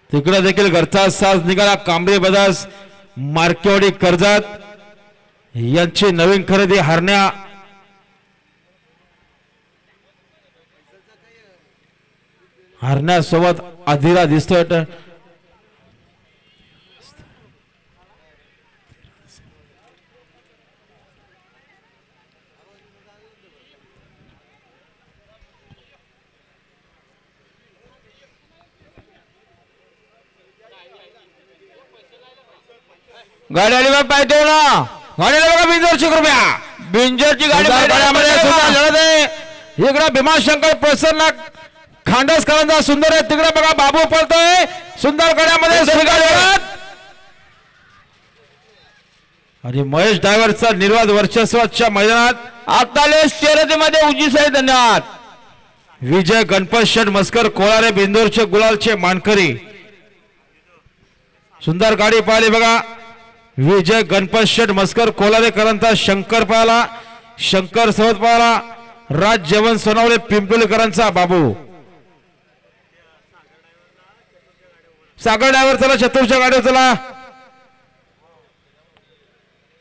तिकडे देखील घरचा साज निघाला कांबळे बदास मार्केवाडी कर्जत यांची नवीन खरेदी हरण्या हरण्यासोबत आधीरा दिसतोय गाडी आली बघा पाहिजे ना गाडीला बघा बिंजोरची कृपया बिंजोरची गाडी लढत आहे इकडे भीमाशंकर प्रसन्न खांडसकरांचा सुंदर आहे तिकडे बघा बाबू पळतोय सुंदर गड्यामध्ये आणि महेश ड्रायव्हरचा निर्वाद वर्चस्वाच्या मैदानात आताले शर्यतीमध्ये उजीस आहे धन्यवाद विजय गणपत शेठ मस्कर कोलारे बिंदोरचे गुलालचे मानकरी सुंदर गाडी पाहिली बघा विजय गणपत शेठ मस्कर कोलारेकरांचा शंकर पाहिला शंकर सोबत पाहिला राज जेवण सोनावले पिंपळकरांचा बाबू सागर ड्रायव्हर चला चतुरच्या गाडीवर चला